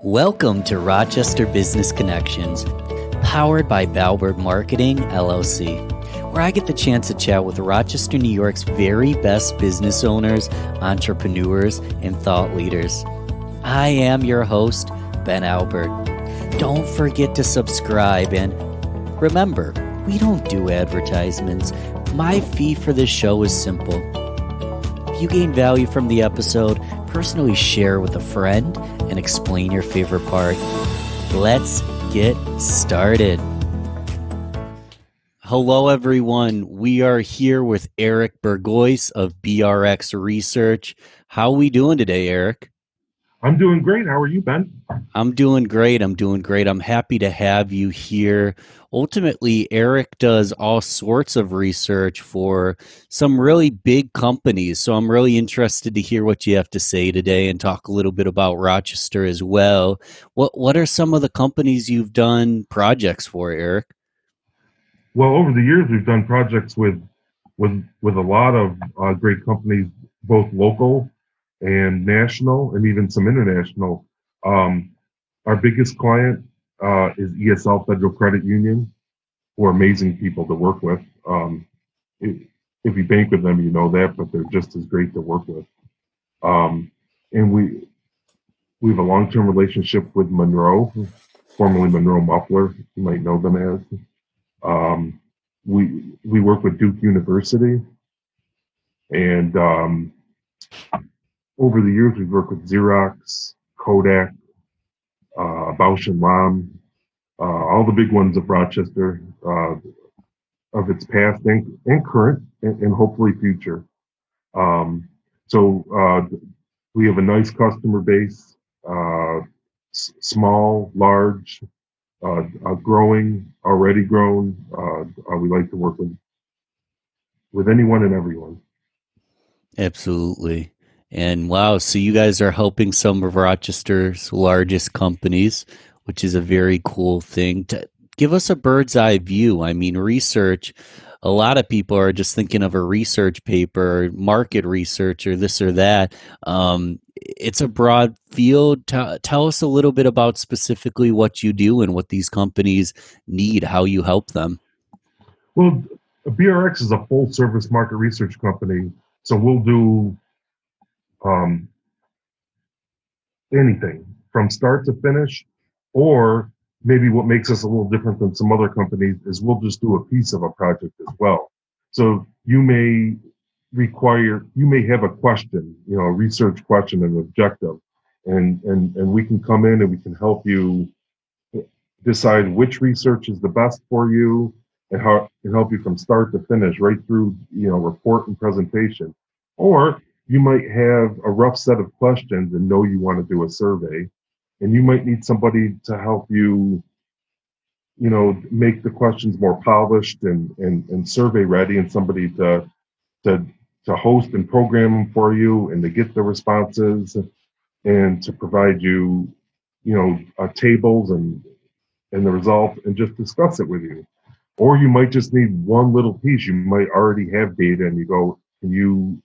Welcome to Rochester Business Connections, powered by Balbert Marketing, LLC, where I get the chance to chat with Rochester, New York's very best business owners, entrepreneurs, and thought leaders. I am your host, Ben Albert. Don't forget to subscribe, and remember, we don't do advertisements. My fee for this show is simple. If you gain value from the episode, personally share with a friend and explain your favorite part. Let's get started. Hello, everyone. We are here with Eric Bourgeois of BRX Research. How are we doing today, Eric? I'm doing great. How are you, Ben? I'm doing great. I'm happy to have you here. Ultimately, Eric does all sorts of research for some really big companies. So I'm really interested to hear what you have to say today and talk a little bit about Rochester as well. What are some of the companies you've done projects for, Eric? Well, over the years, we've done projects with a lot of great companies, both local and national, and even some international. Um, our biggest client is ESL Federal Credit Union, who are amazing people to work with. If, if you bank with them, you know that, but they're just as great to work with. And we have a long-term relationship with Monroe, formerly Monroe Muffler. You might know them as. Um, we work with Duke University, and over the years we've worked with Xerox, Kodak, Bausch and Lomb, all the big ones of Rochester, of its past and current, and hopefully future. Um, so we have a nice customer base, small, large, growing, already grown. We like to work with anyone and everyone. Absolutely. And wow, so you guys are helping some of Rochester's largest companies, which is a very cool thing. To give us a bird's eye view. I mean, research, a lot of people are just thinking of a research paper, market research, or this or that. It's a broad field. Tell us a little bit about specifically what you do and what these companies need, how you help them. Well, BRX is a full service market research company, so we'll do um, anything from start to finish, or maybe what makes us a little different than some other companies is we'll just do a piece of a project as well. So you may have a question, a research question, an objective, and we can come in and we can help you decide which research is the best for you and how can help you from start to finish, right through report and presentation. Or you might have a rough set of questions and know you want to do a survey, and you might need somebody to help you, make the questions more polished and survey ready, and somebody to to host and program them for you, and to get the responses, and to provide you, tables and the results, and just discuss it with you. Or you might just need one little piece. You might already have data, and you go, can you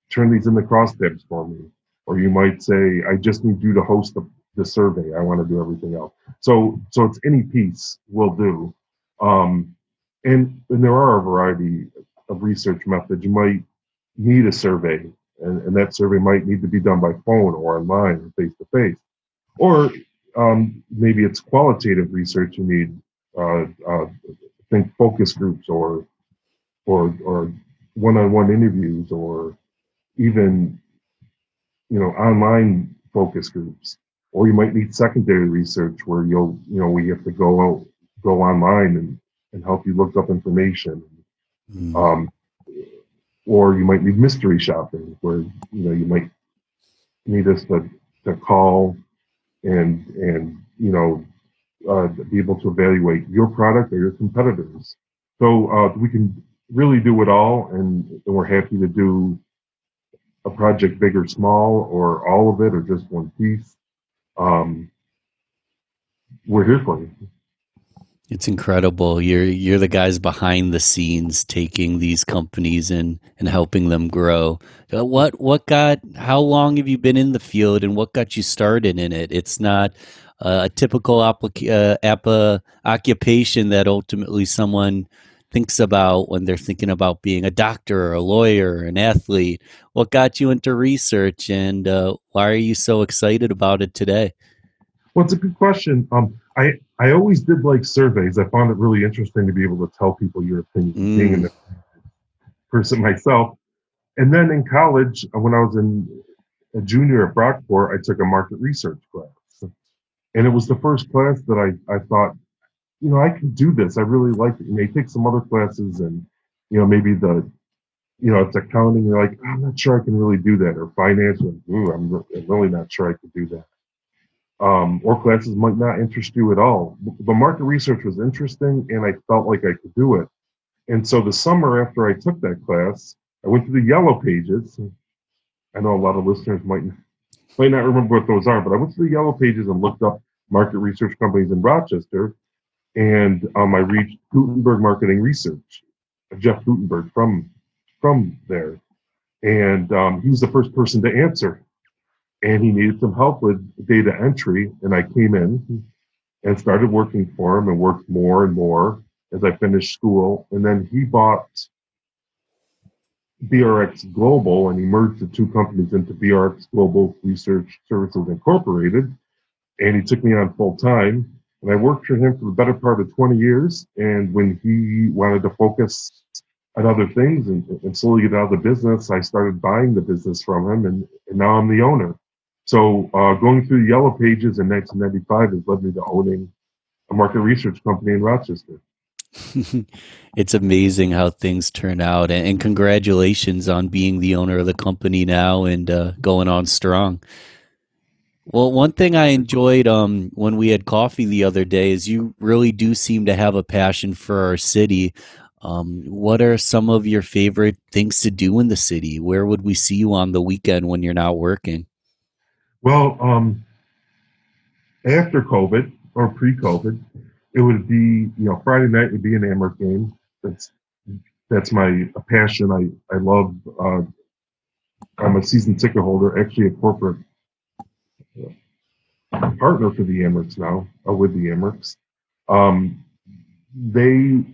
turn these into crosstabs for me? Or you might say, I just need you to host the survey. I want to do everything else. So it's any piece will do. Um, and there are a variety of research methods. You might need a survey, and that survey might need to be done by phone or online or face to face. Or maybe it's qualitative research. You need think focus groups or one-on-one interviews, or even online focus groups. Or you might need secondary research where we have to go online and help you look up information. Mm. Um, or you might need mystery shopping where you might need us to call and be able to evaluate your product or your competitors. So we can really do it all, and we're happy to do a project big or small, or all of it, or just one piece. Um, we're here for you. It's incredible. You're the guys behind the scenes taking these companies and helping them grow. What got how long have you been in the field and what got you started in it? It's not a typical occupation that ultimately someone thinks about when they're thinking about being a doctor or a lawyer or an athlete. What got you into research and why are you so excited about it today? Well, it's a good question. I always did like surveys. I found it really interesting to be able to tell people your opinion, being Mm. a person myself. And then in college, when I was in a junior at Brockport, I took a market research class. And it was the first class that I thought, I can do this. I really like it. You may take some other classes and, maybe it's accounting. You're like, I'm not sure I can really do that. Or finance, I'm really not sure I could do that. Or classes might not interest you at all. But market research was interesting and I felt like I could do it. And so the summer after I took that class, I went to the yellow pages. I know a lot of listeners might not remember what those are, but I went to the yellow pages and looked up market research companies in Rochester, and I reached Gutenberg Marketing Research, Jeff Gutenberg from there, and he was the first person to answer, and he needed some help with data entry, and I came in and started working for him and worked more and more as I finished school, and then he bought BRX Global and he merged the two companies into BRX Global Research Services Incorporated, and he took me on full time. And I worked for him for the better part of 20 years. And when he wanted to focus on other things and slowly get out of the business, I started buying the business from him, and now I'm the owner. So going through the yellow pages in 1995 has led me to owning a market research company in Rochester. It's amazing how things turn out, and congratulations on being the owner of the company now and going on strong. Well, one thing I enjoyed when we had coffee the other day is you really do seem to have a passion for our city. What are some of your favorite things to do in the city? Where would we see you on the weekend when you're not working? Well, after COVID or pre-COVID, it would be, Friday night would be an Amherst game. That's my passion. I love. I'm a season ticket holder, actually a corporate partner for the Amherst now, with the Amherst. Um, they,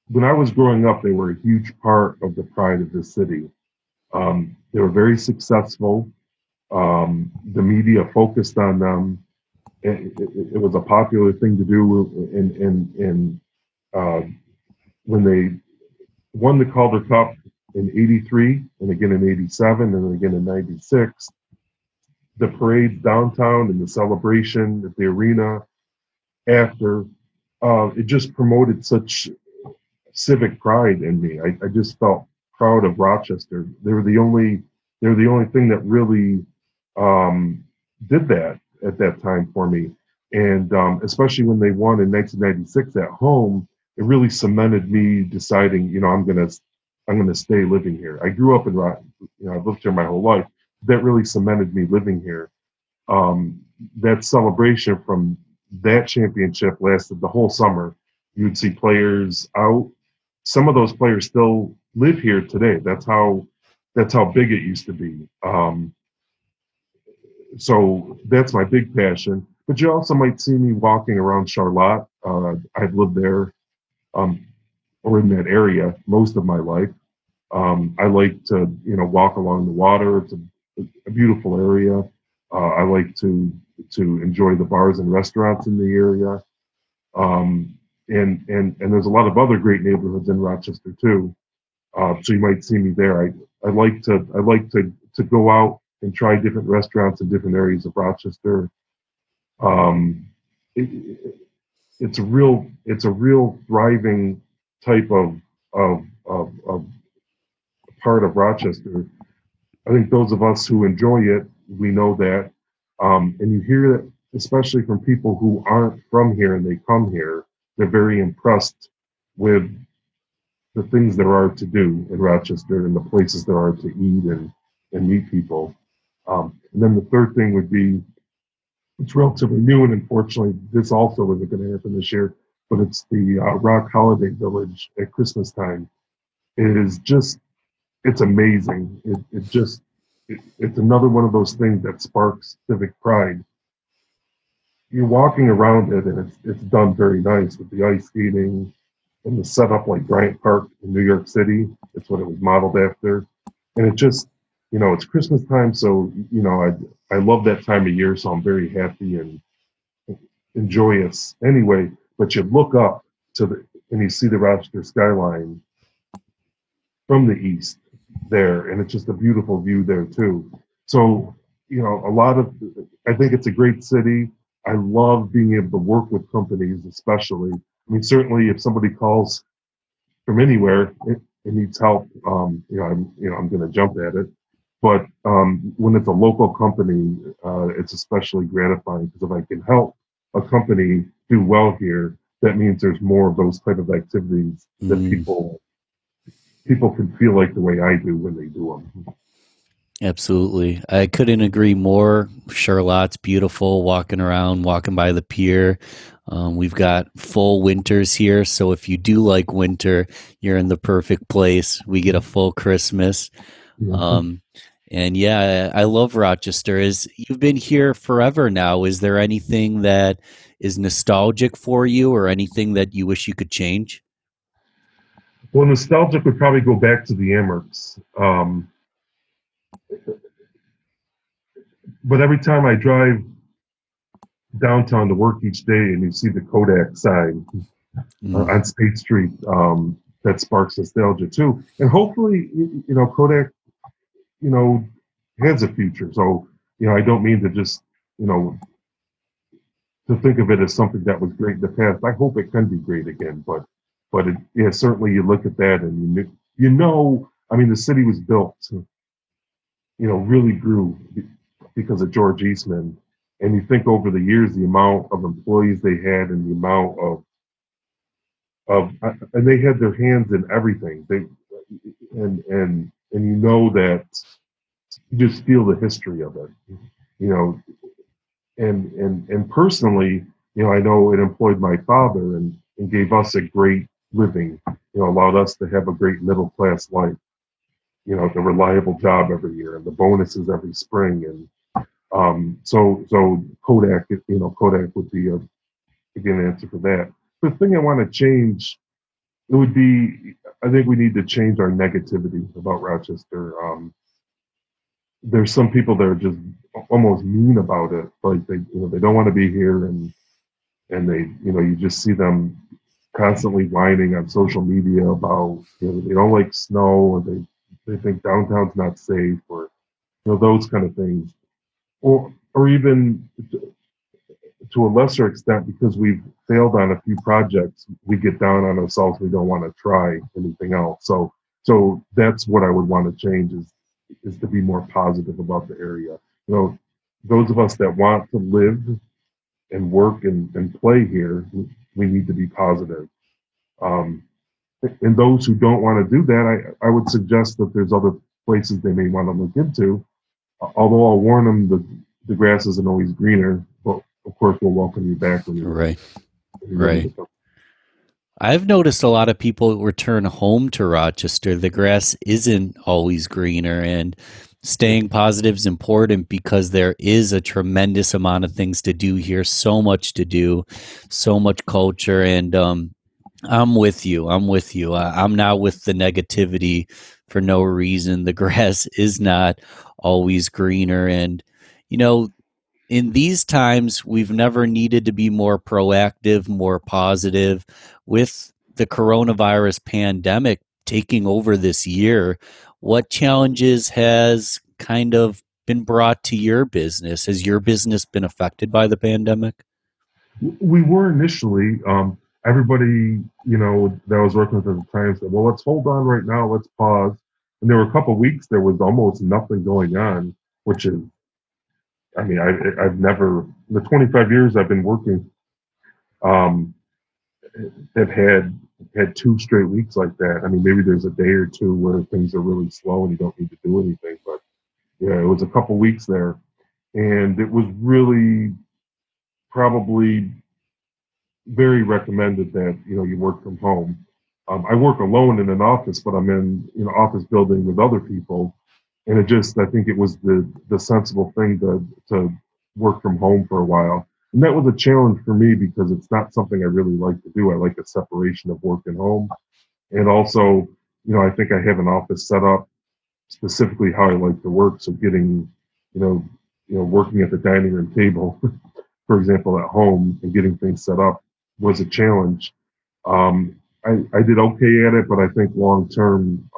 when I was growing up, they were a huge part of the pride of the city. They were very successful. The media focused on them. It was a popular thing to do in uh, when they won the Calder Cup in '83 and again in '87 and again in '96. The parades downtown and the celebration at the arena after, it just promoted such civic pride in me. I just felt proud of Rochester. They were the only thing that really um, did that at that time for me. And especially when they won in 1996 at home, it really cemented me deciding, I'm gonna stay living here. I grew up in I've lived here my whole life. That really cemented me living here. um, that celebration from that championship lasted the whole summer. You would see players out. Some of those players still live here today. That's how big it used to be. So that's my big passion. But you also might see me walking around Charlotte. I've lived there, um, or in that area most of my life. I like to, walk along the water. It's a beautiful area. I like to enjoy the bars and restaurants in the area. Um, and there's a lot of other great neighborhoods in Rochester too. So you might see me there. I like to go out and try different restaurants in different areas of Rochester. Um, it, it's a real thriving type of part of Rochester. I think those of us who enjoy it, we know that. And you hear that, especially from people who aren't from here and they come here, they're very impressed with the things there are to do in Rochester and the places there are to eat and meet people. And then the third thing would be, it's relatively new, and unfortunately, this also isn't going to happen this year. but it's the Rock Holiday Village at Christmas time. It is just, it's amazing. It's another one of those things that sparks civic pride. You're walking around it, and it's done very nice with the ice skating and the setup like Bryant Park in New York City. It's what it was modeled after, and it just, it's Christmas time, so I love that time of year, so I'm very happy and joyous. Anyway, but you look up to the and you see the Rochester skyline from the east there, and it's just a beautiful view there too. So, a lot of, I think it's a great city. I love being able to work with companies, especially. I mean, certainly if somebody calls from anywhere and needs help, I'm going to jump at it. But when it's a local company, it's especially gratifying because if I can help a company do well here, that means there's more of those type of activities that Mm. people can feel like the way I do when they do them. Absolutely. I couldn't agree more. Charlotte's beautiful, walking around, walking by the pier. We've got full winters here. So if you do like winter, you're in the perfect place. We get a full Christmas. Yeah. Um, and yeah, I love Rochester. You've been here forever now. Is there anything that is nostalgic for you or anything that you wish you could change? Well, nostalgic would probably go back to the Amherst. But every time I drive downtown to work each day and you see the Kodak sign Mm, on State Street, that sparks nostalgia too. And hopefully, Kodak, you know, has a future. So, I don't mean to just, you know, to think of it as something that was great in the past. I hope it can be great again. But certainly you look at that and I mean, the city was built, really grew because of George Eastman. And you think over the years, the amount of employees they had and the amount and they had their hands in everything. And that you just feel the history of it, you know, and personally, I know it employed my father and gave us a great living, allowed us to have a great middle class life, the reliable job every year and the bonuses every spring. And so Kodak would be again an answer for that. The thing I want to change, it would be, I think we need to change our negativity about Rochester. There's some people that are just almost mean about it, like they don't want to be here, and they, you just see them constantly whining on social media about, they don't like snow, or they think downtown's not safe, or those kind of things, or even to a lesser extent, because we've failed on a few projects, we get down on ourselves. We don't want to try anything else. So that's what I would want to change is to be more positive about the area. Those of us that want to live and work and play here, we need to be positive. Um, and those who don't want to do that, I would suggest that there's other places they may want to look into. Although I'll warn them, the grass isn't always greener. But of course, we'll welcome you back right, when you're ready right. to come. I've noticed a lot of people return home to Rochester. The grass isn't always greener, and Yeah. staying positive is important because there is a tremendous amount of things to do here, so much to do, so much culture. And I'm with you. I'm with you. I'm not with the negativity for no reason. The grass is not always greener. And, you know, in these times, we've never needed to be more proactive, more positive. With the coronavirus pandemic taking over this year, what challenges has kind of been brought to your business? Has your business been affected by the pandemic? We were initially, everybody, that I was working with at the time said, well, let's hold on right now, let's pause. And there were a couple of weeks there was almost nothing going on, which is, I mean, I've never, in the 25 years I've been working, um, have had 2 straight weeks like that. I mean, maybe there's a day or two where things are really slow and you don't need to do anything, but yeah, it was a couple of weeks there, and it was really probably very recommended that you work from home. I work alone in an office, but I'm in office building with other people, and I think it was the sensible thing to work from home for a while. And that was a challenge for me because it's not something I really like to do. I like a separation of work and home, and also I think I have an office set up specifically how I like to work. So getting you know working at the dining room table, for example, at home and getting things set up was a challenge. I did okay at it, but I think long term,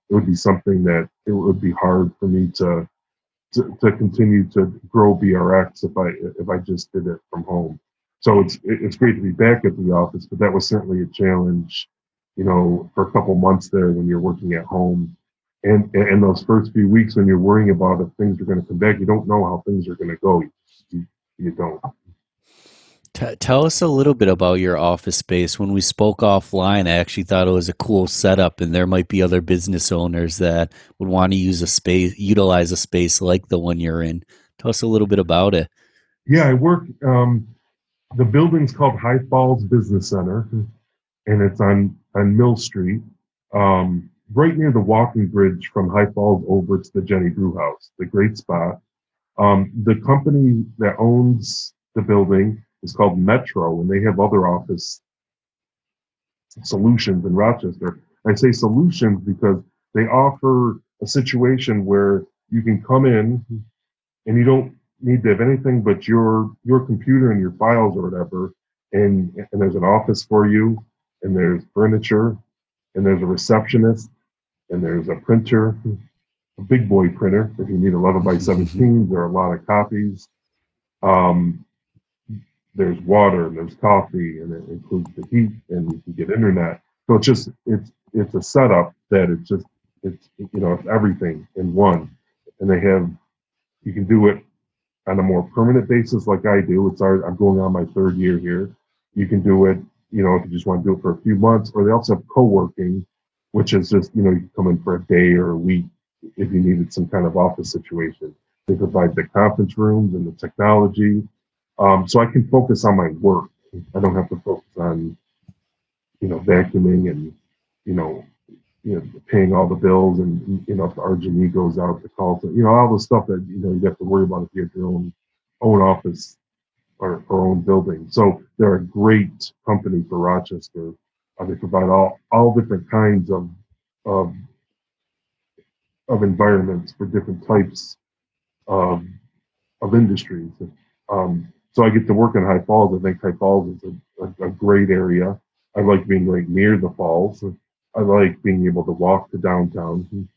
it would be something that it would be hard for me to continue to grow BRX if I just did it from home. So it's great to be back at the office, but that was certainly a challenge, for a couple months there when you're working at home. And those first few weeks when you're worrying about if things are going to come back, you don't know how things are going to go. You don't. Tell us a little bit about your office space. When we spoke offline, I actually thought it was a cool setup, and there might be other business owners that would want to utilize a space like the one you're in. Tell us a little bit about it. Yeah, I work. The building's called High Falls Business Center, and it's on Mill Street, right near the walking bridge from High Falls over to the Jenny Brew House. The great spot. The company that owns the building is called Metro, and they have other office solutions in Rochester. I say solutions because they offer a situation where you can come in and you don't need to have anything but your computer and your files or whatever, and there's an office for you, and there's furniture, and there's a receptionist, and there's a printer, a big boy printer if you need 11 by 17. There are a lot of copies. Um, there's water, and there's coffee, and it includes the heat, and you can get internet. So it's a setup that it's everything in one, and you can do it on a more permanent basis like I do. I'm going on my third year here. You can do it, if you just want to do it for a few months, or they also have co-working, which is just, you can come in for a day or a week if you needed some kind of office situation. They provide the conference rooms and the technology. So I can focus on my work. I don't have to focus on, vacuuming and, you know, paying all the bills and if the RG&E goes out, the calls, all the stuff that you have to worry about if you have your own office or own building. So they're a great company for Rochester. They provide all different kinds of of environments for different types of of industries. So I get to work in High Falls. I think High Falls is a great area. I like being right near the falls. I like being able to walk to downtown.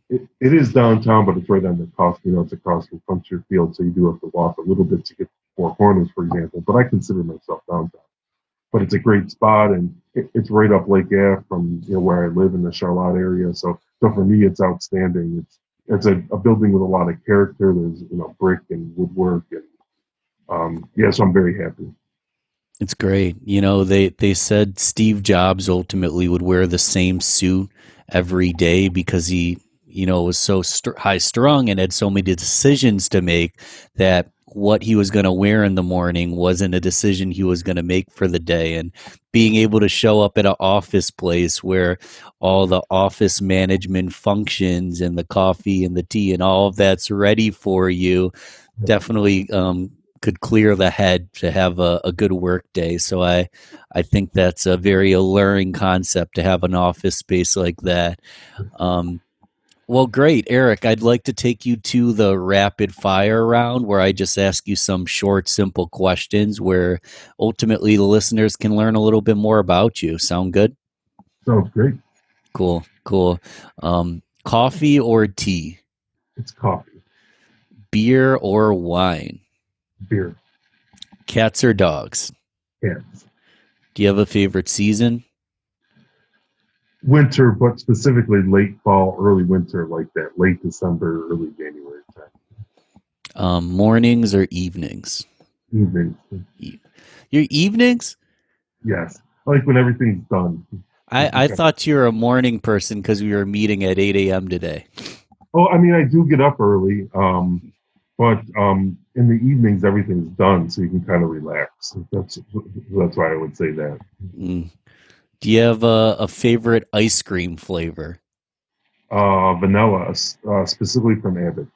It is downtown, but it's right on the cost. It's across from Frontier Field, so you do have to walk a little bit to get to Four Corners, for example. But I consider myself downtown. But it's a great spot, and it's right up Lake Ave from where I live in the Charlotte area. So for me, it's outstanding. It's a building with a lot of character. There's brick and woodwork, and yeah, so I'm very happy. It's great. They said Steve Jobs ultimately would wear the same suit every day because he, was so high strung and had so many decisions to make that what he was going to wear in the morning wasn't a decision he was going to make for the day. And being able to show up at an office place where all the office management functions and the coffee and the tea and all of that's ready for you definitely could clear the head to have a good work day. So I think that's a very alluring concept to have an office space like that. Um, well, great, Eric. I'd like to take you to the rapid fire round where I just ask you some short, simple questions where ultimately the listeners can learn a little bit more about you. Sound good? Sounds great. Cool, cool. Coffee or tea? It's coffee, Beer or wine? beer, Cats or dogs? cans, Do you have a favorite season? winter, but specifically late fall, early winter, like that, late December, early January time. Mornings or evenings? Evenings, E- Your evenings? yes, I like when everything's done. I thought you were a morning person because we were meeting at 8 a.m. today. Oh, I mean, I do get up early, but in the evenings everything's done, so you can kind of relax. That's why I would say that. Mm. Do you have a favorite ice cream flavor? Vanilla, specifically from Abbott.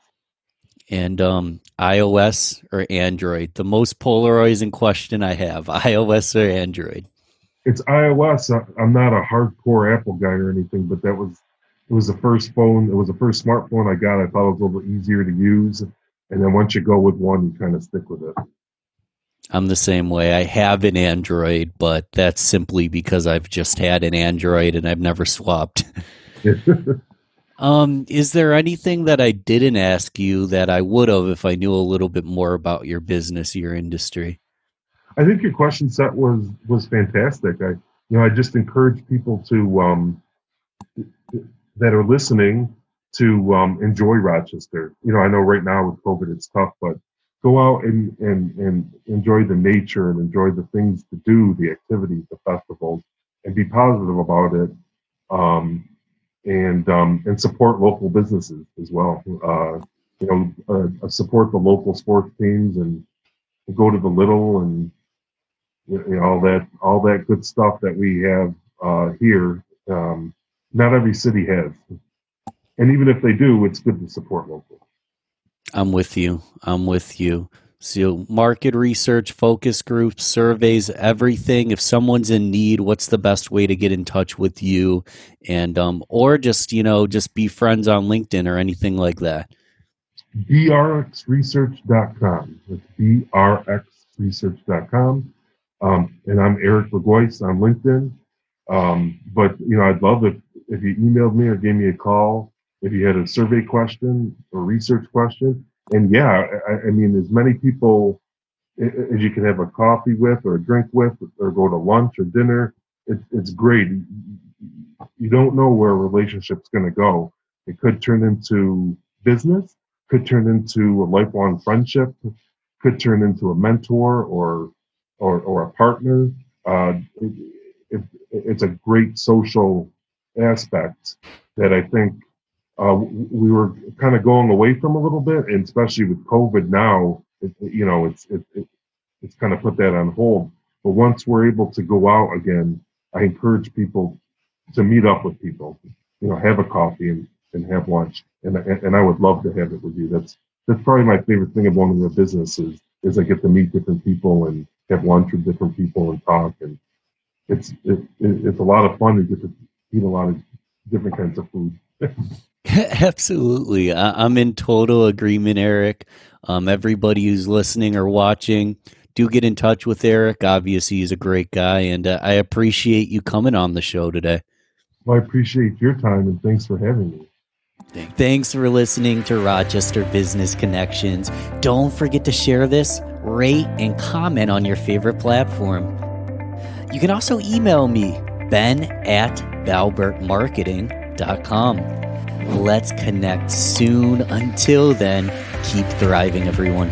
And iOS or Android? The most polarizing question I have: iOS or Android? It's iOS. I'm not a hardcore Apple guy or anything, but it was the first phone. It was the first smartphone I got. I thought it was a little bit easier to use, and then once you go with one, you kind of stick with I'm the same way. I have an Android, but that's simply because I've just had an Android and I've never swapped. it. Is there anything that I didn't ask you that I would have if I knew a little bit more about your business, your industry? I think your question set was fantastic. I just encourage people to that are listening to enjoy Rochester. I know right now with COVID it's tough, but go out and enjoy the nature and enjoy the things to do, the activities, the festivals, and be positive about it. And support local businesses as well. Support the local sports teams and go to the Little and all that good stuff that we have here. Not every city has, and even if they do, it's good to support local. I'm with you. I'm with you. So, market research, focus groups, surveys, everything. If someone's in need, what's the best way to get in touch with you? And or just just be friends on LinkedIn or anything like that. BRXresearch.com. That's BRXresearch.com. And I'm Eric Bourgeois on LinkedIn. But I'd love if you emailed me or gave me a call if you had a survey question or research question. And yeah, I mean, as many people as you can have a coffee with or a drink with or go to lunch or dinner, it's great. You don't know where a relationship's going to go. It could turn into business, could turn into a lifelong friendship, could turn into a mentor or a partner. It's a great social aspect that I think we were kind of going away from a little bit, and especially with COVID now, it's kind of put that on hold. But once we're able to go out again, I encourage people to meet up with people, have a coffee and have lunch. And I would love to have it with you. That's probably my favorite thing of owning a business is I get to meet different people and have lunch with different people and talk. And it's a lot of fun to get to eat a lot of different kinds of food. Absolutely. I'm in total agreement, Eric. Everybody who's listening or watching, do get in touch with Eric. Obviously, he's a great guy, and I appreciate you coming on the show today. Well, I appreciate your time, and thanks for having me. Thanks for listening to Rochester Business Connections. Don't forget to share this, rate, and comment on your favorite platform. You can also email me, ben@balbertmarketing.com. Let's connect soon. Until then, keep thriving, everyone.